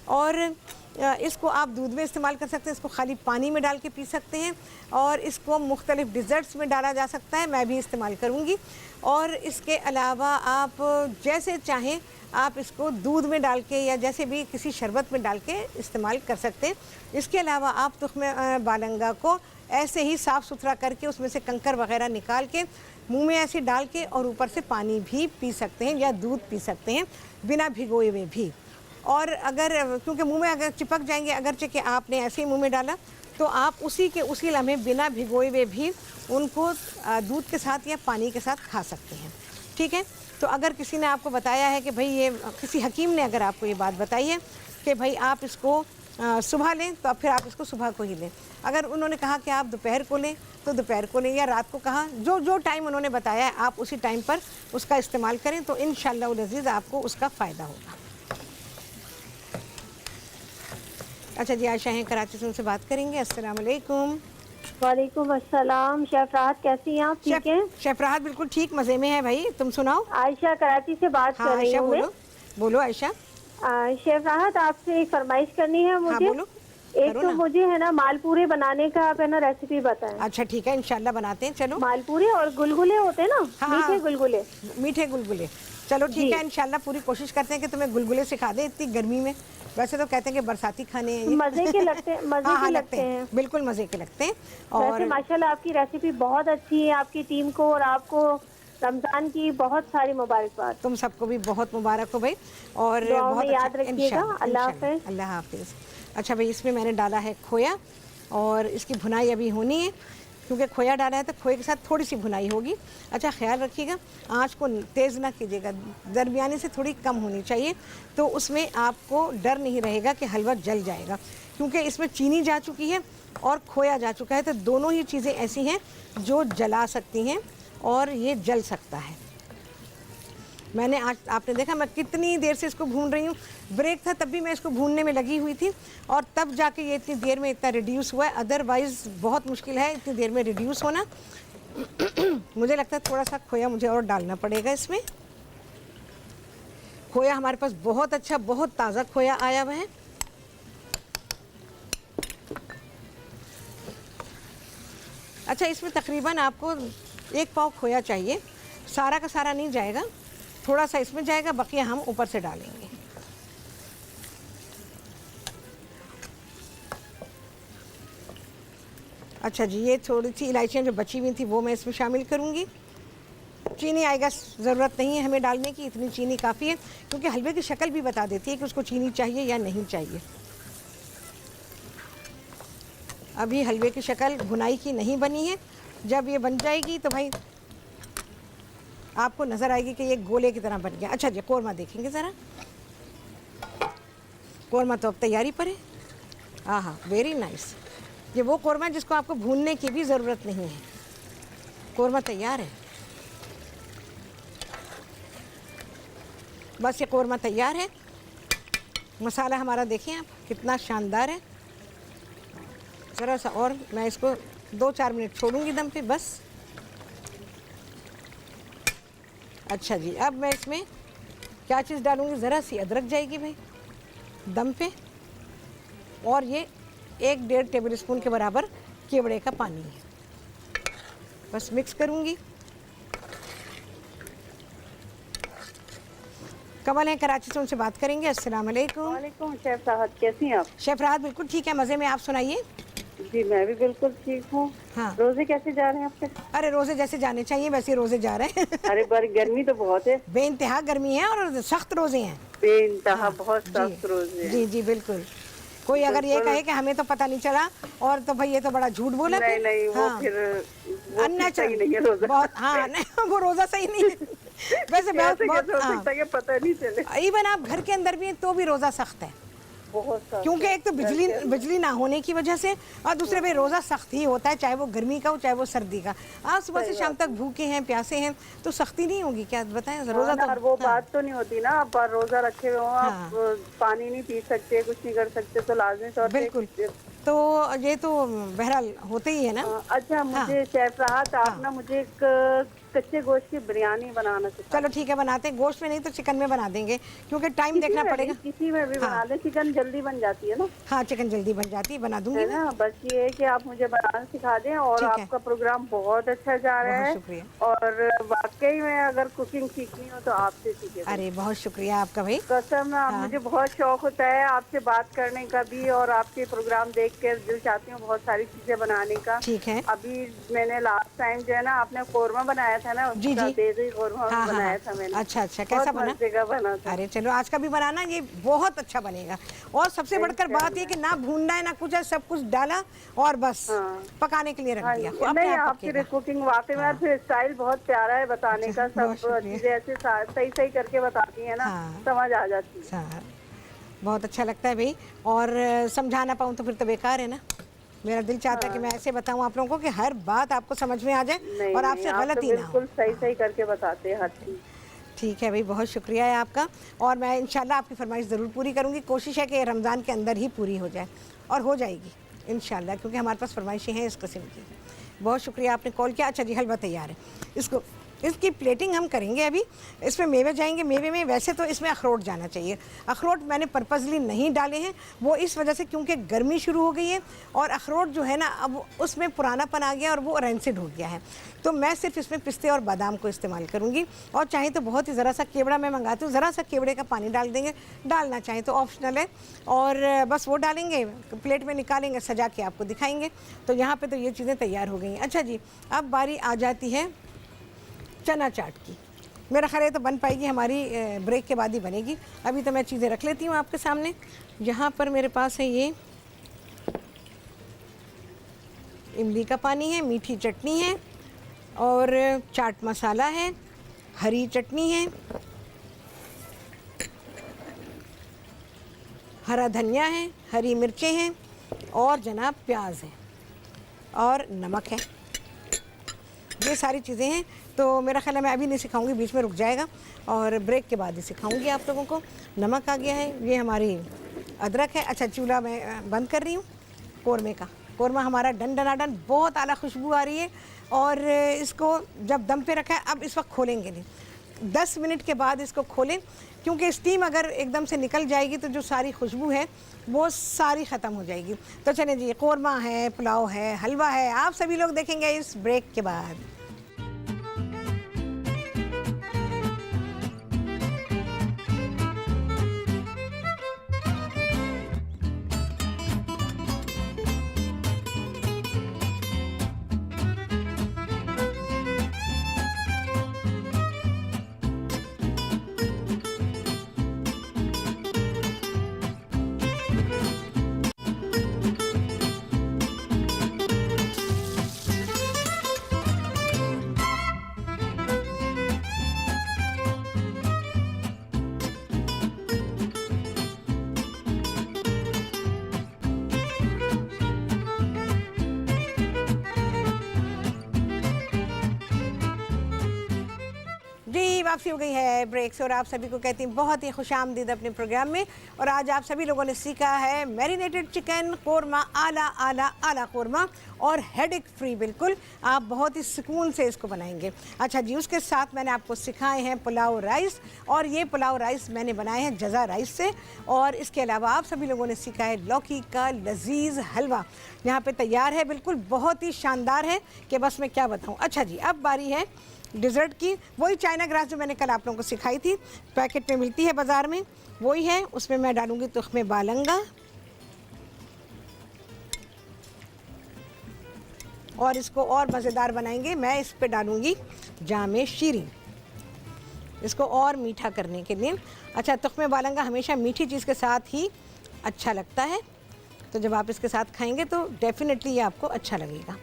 A: और इसको आप दूध में इस्तेमाल कर सकते हैं, इसको खाली पानी में डाल के पी सकते हैं, और इसको मुख्तलिफ़ डिज़र्ट्स में डाला जा सकता है, मैं भी इस्तेमाल करूँगी। और इसके अलावा आप जैसे चाहें आप इसको दूध में डाल के या जैसे भी किसी शरबत में डाल के इस्तेमाल कर सकते हैं। इसके अलावा आप तुख्म बालंगा को ऐसे ही साफ़ सुथरा करके उसमें से कंकर वगैरह निकाल के मुंह में ऐसे डाल के और ऊपर से पानी भी पी सकते हैं या दूध पी सकते हैं बिना भिगोए हुए भी। और अगर क्योंकि मुंह में अगर चिपक जाएंगे, अगरचे कि आपने ऐसे ही मुंह में डाला, तो आप उसी लम्हे बिना भिगोए हुए भी उनको दूध के साथ या पानी के साथ खा सकते हैं। ठीक है, तो अगर किसी ने आपको बताया है कि भाई ये, किसी हकीम ने अगर आपको ये बात बताई है कि भाई आप इसको सुबह लें, तो अब फिर आप इसको सुबह को ही लें। अगर उन्होंने कहा कि आप दोपहर को लें तो दोपहर को लें, या रात को कहा, जो टाइम उन्होंने बताया है आप उसी टाइम पर उसका इस्तेमाल करें, तो इंशाअल्लाह अज़ीज़ आपको उसका फ़ायदा होगा। अच्छा जी, आयशा हैं कराची से, उनसे बात करेंगे। अस्सलाम वालेकुम।
C: वालेकुम अस्सलाम। शेफ राहत कैसी हैं आप? ठीक हैं?
A: शेफ राहत बिल्कुल ठीक, मज़े में है भाई, तुम सुनाओ।
C: आयशा कराची से बात कर रही हूँ।
A: बोलो आयशा।
C: शेफ राहत, आपसे एक फरमाइश करनी है मुझे।
A: हाँ, बोलो।
C: एक तो मुझे है ना मालपूरे बनाने का आप है ना रेसिपी बताएं।
A: अच्छा ठीक है, इंशाल्लाह बनाते हैं। चलो,
C: मालपूरे और गुलगुले होते हैं ना। हाँ, मीठे गुलगुले।
A: मीठे गुलगुले, चलो ठीक है, इंशाल्लाह पूरी कोशिश करते हैं कि तुम्हें गुलगुले सिखा दें इतनी गर्मी में। वैसे तो कहते हैं कि बरसाती खाने हैं ये।
C: मजे के लगते हैं, मजे के लगते हैं,
A: बिल्कुल मजे के लगते हैं।
C: और माशाल्लाह आपकी रेसिपी बहुत अच्छी है। आपकी टीम को और आपको रमजान की बहुत सारी मुबारकबाद।
A: तुम सबको भी बहुत मुबारक हो भाई, और बहुत
C: याद रखिएगा। अल्लाह हाफिज।
A: अल्लाह हाफिज। अच्छा भाई, इसमें मैंने डाला है खोया, और इसकी भुनाई अभी होनी है, क्योंकि खोया डाला है तो खोए के साथ थोड़ी सी भुनाई होगी। अच्छा, ख्याल रखिएगा आंच को तेज़ ना कीजिएगा, दरमियानी से थोड़ी कम होनी चाहिए, तो उसमें आपको डर नहीं रहेगा कि हलवा जल जाएगा, क्योंकि इसमें चीनी जा चुकी है और खोया जा चुका है, तो दोनों ही चीज़ें ऐसी हैं जो जला सकती हैं और ये जल सकता है। मैंने आज, आपने देखा मैं कितनी देर से इसको भून रही हूँ, ब्रेक था तब भी मैं इसको भूनने में लगी हुई थी, और तब जाके ये इतनी देर में इतना रिड्यूस हुआ है, अदरवाइज़ बहुत मुश्किल है इतनी देर में रिड्यूस होना। मुझे लगता है थोड़ा सा खोया मुझे और डालना पड़ेगा इसमें। खोया हमारे पास बहुत अच्छा, बहुत ताज़ा खोया आया हुआ है। अच्छा, इसमें तकरीबन आपको 1 पाव खोया चाहिए, सारा का सारा नहीं जाएगा, थोड़ा सा इसमें जाएगा, बाकी हम ऊपर से डालेंगे। अच्छा जी, ये थोड़ी सी इलायचियाँ जो बची हुई थी वो मैं इसमें शामिल करूँगी। चीनी आएगा, ज़रूरत नहीं है हमें डालने की, इतनी चीनी काफ़ी है, क्योंकि हलवे की शक्ल भी बता देती है कि उसको चीनी चाहिए या नहीं चाहिए। अभी हलवे की शक्ल भुनाई की नहीं बनी है, जब ये बन जाएगी तो भाई आपको नज़र आएगी कि ये गोले की तरह बन गया। अच्छा जी, कोरमा देखेंगे ज़रा। कोरमा तो अब तैयारी पर है। हाँ, वेरी नाइस। ये वो कोरमा है जिसको आपको भूनने की भी ज़रूरत नहीं है, कोरमा तैयार है। बस ये कोरमा तैयार है। मसाला हमारा देखें आप कितना शानदार है। ज़रा सा और मैं इसको 2-4 मिनट छोड़ूंगी दम पे, बस। अच्छा जी, अब मैं इसमें क्या चीज़ डालूंगी, ज़रा सी अदरक जाएगी भाई दम पे, और ये 1-1.5 टेबल स्पून के बराबर केवड़े का पानी है, बस मिक्स करूंगी। कमल हैं कराची से, उनसे बात करेंगे। अस्सलाम वालेकुम।
C: वालेकुम। शेफ राहत कैसी हैं आप?
A: शेफ राहत बिल्कुल ठीक है, मज़े में, आप सुनाइए।
C: जी मैं भी बिल्कुल ठीक हूँ।
A: हाँ,
C: रोजे कैसे जा रहे हैं आपके?
A: अरे रोजे जैसे जाने चाहिए वैसे रोजे जा रहे हैं।
C: अरे पर गर्मी तो बहुत है,
A: बेइंतहा गर्मी है और सख्त रोजे हैं,
C: बेइंतहा।
A: हाँ,
C: बहुत सख्त रोजे हैं।
A: जी जी बिल्कुल। कोई अगर ये कहे कि हमें तो पता नहीं चला, और तो भाई ये तो बड़ा झूठ बोला।
C: नहीं नहीं, वो
A: हाँ,
C: फिर वो सही नहीं है रोजा।
A: बहुत, हाँ नहीं, वो रोजा सही नहीं है। वैसे बहुत
C: पता नहीं चले।
A: इवन आप घर के अंदर भी तो भी रोजा सख्त है,
C: बहुत सख्त,
A: क्योंकि एक तो बिजली ना होने की वजह से, और दूसरे पे रोज़ा सख्त ही होता है, चाहे वो गर्मी का हो चाहे वो सर्दी का। आप सुबह से शाम तक भूखे हैं, प्यासे हैं, तो सख्ती नहीं होगी क्या, बताएं। रोज़ा तो
C: वो बात तो नहीं होती ना, आप रोज़ा रखे हुए हो, आप पानी नहीं पी सकते, कुछ नहीं कर सकते, तो लाजमी तौर पे
A: बिल्कुल, तो ये तो बहरहाल होते ही है ना।
C: अच्छा, मुझे शेफ राहत, आप ना मुझे एक
D: कच्चे गोश्त की बिरयानी बनाना सिखा।
A: चलो ठीक है, बनाते हैं। गोश्त में नहीं तो चिकन में बना देंगे, क्योंकि टाइम देखना पड़ेगा।
D: किसी में भी बना दें, चिकन जल्दी बन जाती है ना।
A: हाँ, चिकन जल्दी बन जाती है, बना दूंगी
D: है ना। बस ये है कि आप मुझे बनाना सिखा दें। और आपका प्रोग्राम बहुत अच्छा जा रहा है।
A: शुक्रिया।
D: और वाकई में अगर कुकिंग सीखनी हो तो आपसे सीखे।
A: अरे बहुत शुक्रिया आपका भाई,
D: कसम। मुझे बहुत शौक होता है आपसे बात करने का भी, और आपके प्रोग्राम देख कर दिल चाहती हूँ बहुत सारी चीजें बनाने का।
A: ठीक है।
D: अभी मैंने लास्ट टाइम जो है ना, आपने कोरमा बनाया था ना,
A: जी जी,
D: देसी कोरमा बनाया था मैंने।
A: अच्छा अच्छा, कैसा बना?
D: बना था।
A: अरे चलो आज का भी बनाना, ये बहुत अच्छा बनेगा। और सबसे बढ़कर बात ये कि ना भूनना है ना कुछ है, सब कुछ डाला और बस पकाने के लिए रख दिया।
D: नहीं, आपकी कुकिंग वाकई में फिर स्टाइल बहुत प्यारा है बताने का। सब चीजें ऐसे सही सही करके बताती है ना, समझ आ जाती है।
A: बहुत अच्छा लगता है भाई। और समझा ना पाऊँ तो फिर तो बेकार है ना। मेरा दिल चाहता है कि मैं ऐसे बताऊं आप लोगों को कि हर बात आपको समझ में आ जाए और आपसे गलती ना हो।
D: बिल्कुल सही सही करके बताते हैं हर चीज़।
A: ठीक है भाई, बहुत शुक्रिया है आपका। और मैं इंशाल्लाह आपकी फरमाइश ज़रूर पूरी करूंगी। कोशिश है कि रमज़ान के अंदर ही पूरी हो जाए, और हो जाएगी इंशाल्लाह, क्योंकि हमारे पास फरमाइशें हैं इस किस्म की। बहुत शुक्रिया आपने कॉल किया। अच्छा जी, हलवा तैयार है। इसकी प्लेटिंग हम करेंगे अभी। इसमें मेवे जाएंगे। मेवे में वैसे तो इसमें अखरोट जाना चाहिए। अखरोट मैंने पर्पसली नहीं डाले हैं, वो इस वजह से क्योंकि गर्मी शुरू हो गई है और अखरोट जो है ना अब उसमें पुरानापन आ गया और वो रेंसिड हो गया है। तो मैं सिर्फ इसमें पिस्ते और बादाम को इस्तेमाल करूँगी। और चाहे तो बहुत ही ज़रा सा केवड़ा मैं मंगाती हूँ, ज़रा सा केवड़े का पानी डाल देंगे, डालना चाहें तो ऑप्शनल है। और बस वो डालेंगे, प्लेट में निकालेंगे, सजा के आपको दिखाएंगे। तो यहाँ पर तो ये चीज़ें तैयार हो गई हैं। अच्छा जी, अब बारी आ जाती है चना चाट की। मेरा ख्याल है तो बन पाएगी, हमारी ब्रेक के बाद ही बनेगी। अभी तो मैं चीज़ें रख लेती हूँ आपके सामने। यहाँ पर मेरे पास है ये इमली का पानी है, मीठी चटनी है और चाट मसाला है, हरी चटनी है, हरा धनिया है, हरी मिर्चें हैं और जनाब प्याज है और नमक है। ये सारी चीज़ें हैं। तो मेरा ख्याल है मैं अभी नहीं सिखाऊंगी, बीच में रुक जाएगा और ब्रेक के बाद ही सिखाऊंगी आप लोगों को। नमक आ गया है, ये हमारी अदरक है। अच्छा, चूल्हा मैं बंद कर रही हूँ। कोरमे का कोरमा हमारा डन डनाडन, बहुत आला खुशबू आ रही है। और इसको जब दम पे रखा है, अब इस वक्त खोलेंगे नहीं, 10 मिनट के बाद इसको खोलें, क्योंकि स्टीम अगर एकदम से निकल जाएगी तो जो सारी खुशबू है वो सारी ख़त्म हो जाएगी। तो चलें जी, कोरमा है, पुलाव है, हलवा है, आप सभी लोग देखेंगे इस ब्रेक के बाद। वापसी हो गई है ब्रेक से और आप सभी को कहती हूँ बहुत ही खुशामदीद अपने प्रोग्राम में। और आज आप सभी लोगों ने सीखा है मैरिनेटेड चिकन कोरमा, आला आला आला कोरमा और हेडेक फ्री। बिल्कुल आप बहुत ही सुकून से इसको बनाएंगे। अच्छा जी, उसके साथ मैंने आपको सिखाए हैं पुलाव राइस, और ये पुलाव राइस मैंने बनाए हैं जज़ा राइस से। और इसके अलावा आप सभी लोगों ने सीखा है लौकी का लजीज हलवा, यहाँ पे तैयार है। बिल्कुल बहुत ही शानदार है कि बस मैं क्या बताऊँ। अच्छा जी, अब बारी है डिज़र्ट की। वही चाइना ग्रास जो मैंने कल आप लोगों को सिखाई थी, पैकेट में मिलती है बाज़ार में, वही है। उसमें मैं डालूंगी तुख्मे बालंगा और इसको और मज़ेदार बनाएंगे। मैं इस पे डालूंगी जामे शीरी, इसको और मीठा करने के लिए। अच्छा, तुख्मे बालंगा हमेशा मीठी चीज़ के साथ ही अच्छा लगता है, तो जब आप इसके साथ खाएंगे तो डेफिनेटली ये आपको अच्छा लगेगा।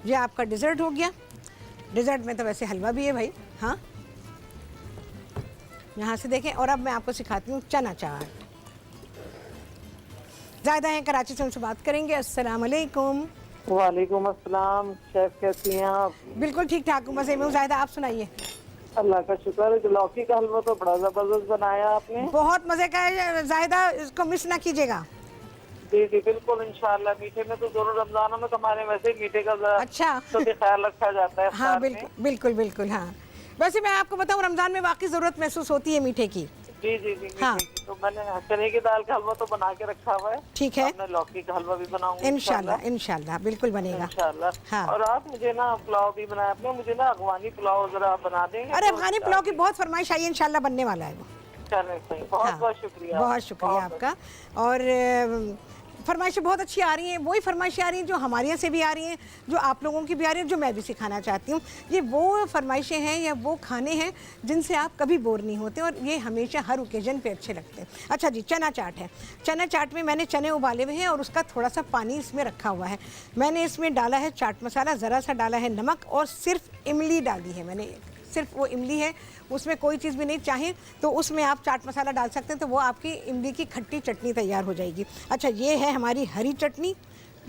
A: ये आपका डिज़र्ट हो गया। डिज़र्ट में तो वैसे हलवा भी है भाई, हाँ, यहाँ से देखें। और अब मैं आपको सिखाती हूँ चना चाट। ज़ायदा हैं कराची से, उनसे बात करेंगे। अस्सलाम वालेकुम।
E: वालेकुम अस्सलाम। शेफ कैसी हैं आप?
A: बिल्कुल ठीक ठाक हूँ, मज़े में हूँ। ज़ायदा आप सुनाइए।
D: अल्लाह का शुक्र है। लौकी का हलवा तो बड़ा जबरदस्त बनाया आपने,
A: बहुत मजे का है जायदा, इसको मिस ना कीजिएगा।
D: जी जी बिल्कुल, इंशाल्लाह। मीठे में तो जरूर रमजानों में तो हमारे वैसे ही मीठे का
A: अच्छा
D: तो भी ख्याल रखा जाता है।
A: हाँ बिल्कुल बिल्कुल बिल्कुल। हाँ वैसे मैं आपको बताऊँ, रमजान में वाकई जरूरत महसूस होती है मीठे की।
D: जी जी जी
A: हाँ।
D: तो मैंने चने की दाल का हलवा तो बना के रखा हुआ है।
A: ठीक है,
D: मैं लौकी का हलवा भी बनाऊंगा
A: इंशाल्लाह इंशाल्लाह बिल्कुल बनेगा
D: इंशाल्लाह।
A: हाँ।
D: और आप मुझे ना पुलाव भी बनाया आपने, मुझे ना अफगानी पुलाव जरा आप बना देंगे?
A: अरे
D: तो
A: अफगानी पुलाव की बहुत फरमाइश आई है, इंशाल्लाह बनने वाला है वो।
D: चलें सही, बहुत
A: हाँ,
D: बहुत शुक्रिया।
A: बहुत शुक्रिया आपका। और फरमाइशें बहुत अच्छी आ रही हैं, वही फरमाइशें आ रही हैं जो हमारे यहाँ से भी आ रही हैं, जो आप लोगों की भी आ रही हैं, जो मैं भी सिखाना चाहती हूँ। ये वो फरमाइशें हैं या वो खाने हैं जिनसे आप कभी बोर नहीं होते और ये हमेशा हर ओकेजन पे अच्छे लगते हैं। अच्छा जी, चना चाट है। चना चाट में मैंने चने उबाले हुए हैं और उसका थोड़ा सा पानी इसमें रखा हुआ है। मैंने इसमें डाला है चाट मसाला, ज़रा सा डाला है नमक और सिर्फ इमली डाली है मैंने, सिर्फ वो इमली है, उसमें कोई चीज़ भी नहीं। चाहे तो उसमें आप चाट मसाला डाल सकते हैं, तो वो आपकी इमली की खट्टी चटनी तैयार हो जाएगी। अच्छा, ये है हमारी हरी चटनी,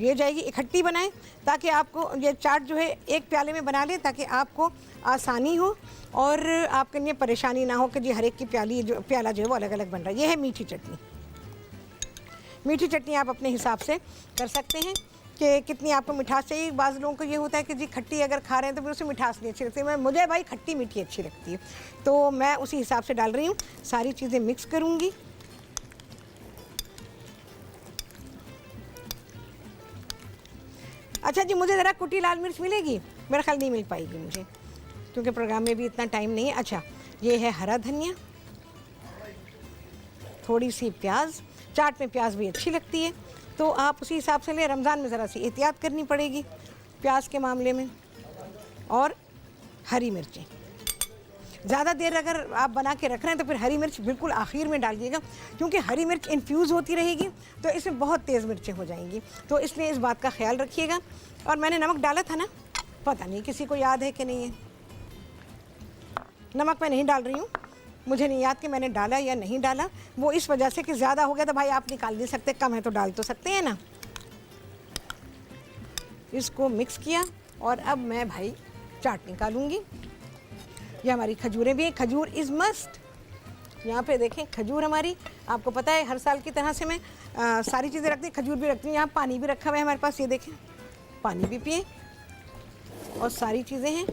A: ये जाएगी इकट्ठी बनाएं ताकि आपको ये चाट जो है एक प्याले में बना लें ताकि आपको आसानी हो और आपके लिए परेशानी ना हो कि जी हर एक की प्याला जो है वो अलग अलग बन रहा है। ये है मीठी चटनी। मीठी चटनी आप अपने हिसाब से कर सकते हैं कि कितनी आपको मिठास चाहिए। बाज़ लोगों को ये होता है कि जी खट्टी अगर खा रहे हैं तो फिर उसे मिठास नहीं अच्छी लगती है। मुझे भाई खट्टी मीठी अच्छी लगती है, तो मैं उसी हिसाब से डाल रही हूँ। सारी चीज़ें मिक्स करूँगी। अच्छा जी, मुझे ज़रा कुटी लाल मिर्च मिलेगी? मेरा ख्याल नहीं मिल पाएगी मुझे क्योंकि प्रोग्राम में भी इतना टाइम नहीं है। अच्छा, ये है हरा धनिया, थोड़ी सी प्याज, चाट में प्याज भी अच्छी लगती है तो आप उसी हिसाब से लें। रमज़ान में ज़रा सी एहतियात करनी पड़ेगी प्याज के मामले में। और हरी मिर्चें, ज़्यादा देर अगर आप बना के रख रहे हैं तो फिर हरी मिर्च बिल्कुल आखिर में डालिएगा क्योंकि हरी मिर्च इन्फ्यूज़ होती रहेगी तो इसमें बहुत तेज़ मिर्चें हो जाएंगी, तो इसलिए इस बात का ख्याल रखिएगा। और मैंने नमक डाला था ना, पता नहीं किसी को याद है कि नहीं है। नमक मैं नहीं डाल रही हूँ, मुझे नहीं याद कि मैंने डाला या नहीं डाला। वो इस वजह से कि ज़्यादा हो गया तो भाई आप निकाल नहीं सकते, कम है तो डाल तो सकते हैं ना। इसको मिक्स किया और अब मैं भाई चाट निकालूंगी। ये हमारी खजूरें भी हैं, खजूर इज़ मस्ट। यहाँ पे देखें खजूर हमारी, आपको पता है हर साल की तरह से मैं सारी चीज़ें रखती हूँ, खजूर भी रखती हूँ। यहाँ पानी भी रखा हुआ है हमारे पास, ये देखें पानी भी पिए और सारी चीज़ें हैं।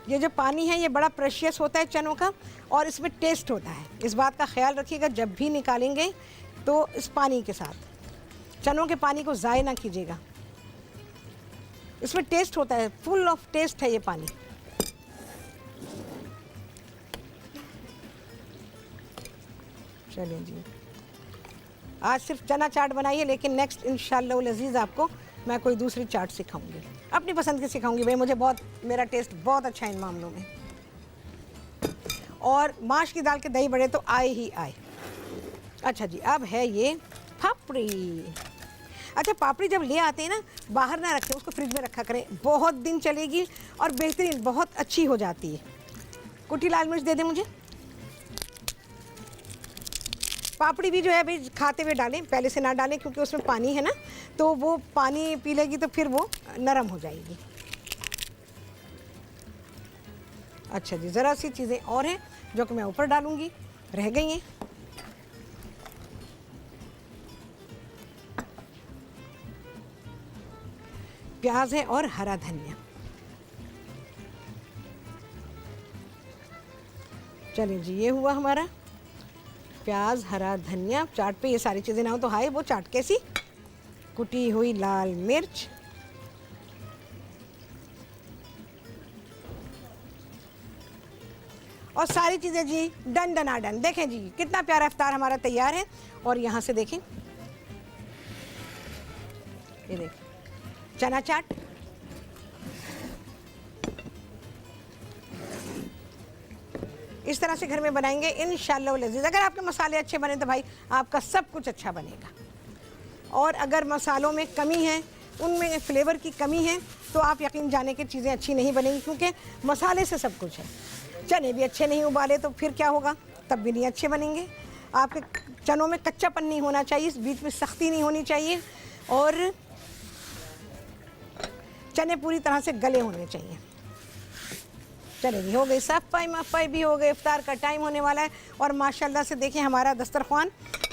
A: ये जो पानी है ये बड़ा प्रेशियस होता है चनों का और इसमें टेस्ट होता है, इस बात का ख्याल रखिएगा। जब भी निकालेंगे तो इस पानी के साथ चनों के पानी को ज़ाय ना कीजिएगा, इसमें टेस्ट होता है, फुल ऑफ टेस्ट है ये पानी। चलिए जी, आज सिर्फ चना चाट बनाइए, लेकिन नेक्स्ट इंशाअल्लाह अज़ीज़ आपको मैं कोई दूसरी चाट सिखाऊंगी, अपनी पसंद की सिखाऊंगी। भाई मुझे बहुत, मेरा टेस्ट बहुत अच्छा है इन मामलों में। और माश की दाल के दही बड़े तो आए ही आए। अच्छा जी, अब है ये पापड़ी। अच्छा, पापड़ी जब ले आते हैं ना, बाहर ना रखें, उसको फ्रिज में रखा करें, बहुत दिन चलेगी और बेहतरीन बहुत अच्छी हो जाती है। कुटी लाल मिर्च दे दें मुझे। पापड़ी भी जो है भाई खाते हुए डालें, पहले से ना डालें क्योंकि उसमें पानी है ना, तो वो पानी पी लेगी तो फिर वो नरम हो जाएगी। अच्छा जी, ज़रा सी चीज़ें और हैं जो कि मैं ऊपर डालूंगी, रह गई हैं। प्याज है और हरा धनिया। चलिए जी, ये हुआ हमारा प्याज, हरा धनिया। चाट पे ये सारी चीज़ें ना हो तो हाय वो चाट कैसी। कुटी हुई लाल मिर्च, और सारी चीज़ें जी डन डना डन। देखें जी कितना प्यारा इफ्तार हमारा तैयार है। और यहाँ से देखें, ये देखें चना चाट, इस तरह से घर में बनाएंगे इंशाअल्लाह लज़ीज़। अगर आपके मसाले अच्छे बने तो भाई आपका सब कुछ अच्छा बनेगा। और अगर मसालों में कमी है, उनमें फ्लेवर की कमी है, तो आप यकीन जाने कि चीज़ें अच्छी नहीं बनेंगी क्योंकि मसाले से सब कुछ है। चने भी अच्छे नहीं उबाले तो फिर क्या होगा, तब भी नहीं अच्छे बनेंगे। आपके चनों में कच्चापन नहीं होना चाहिए, बीच में सख्ती नहीं होनी चाहिए। और चने पूरी तरह से गले होने चाहिए। चलेगी, हो गई सफाई मफाई भी हो गई, इफ्तार का टाइम होने वाला है। और माशाल्लाह से देखिए हमारा दस्तरखान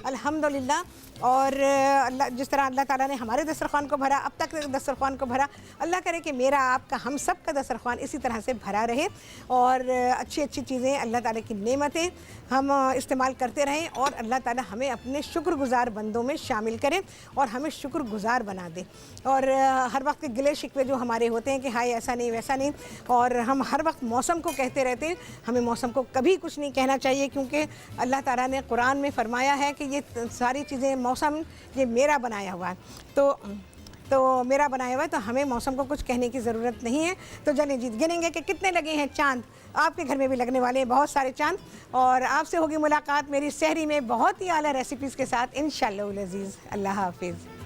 A: अल्हम्दुलिल्लाह, और अल्लाह जिस तरह अल्लाह ताला ने हमारे दस्तरखान को भरा, अब तक दस्तरखान को भरा, अल्लाह करे कि मेरा आपका हम सब का दस्तरखान इसी तरह से भरा रहे और अच्छी अच्छी चीज़ें अल्लाह ताला की नेमतें हम इस्तेमाल करते रहें और अल्लाह ताला हमें अपने शुक्रगुजार बंदों में शामिल करें और हमें शुक्रगुजार बना दे। और हर वक्त के गिले शिकवे जो हमारे होते हैं कि हाय ऐसा नहीं वैसा नहीं, और हम हर वक्त मौसम को कहते रहते हैं, हमें मौसम को कभी कुछ नहीं कहना चाहिए, क्योंकि अल्लाह ताला ने कुरान में फरमाया है कि ये सारी चीज़ें मौसम ये मेरा बनाया हुआ है, तो मेरा बनाया हुआ है, तो हमें मौसम को कुछ कहने की ज़रूरत नहीं है। तो चलिए जी गिनेंगे कि कितने लगे हैं चांद। आपके घर में भी लगने वाले हैं बहुत सारे चांद, और आपसे होगी मुलाकात मेरी सहरी में बहुत ही आला रेसिपीज़ के साथ इंशाअल्लाह अज़ीज़। अल्लाह हाफिज़।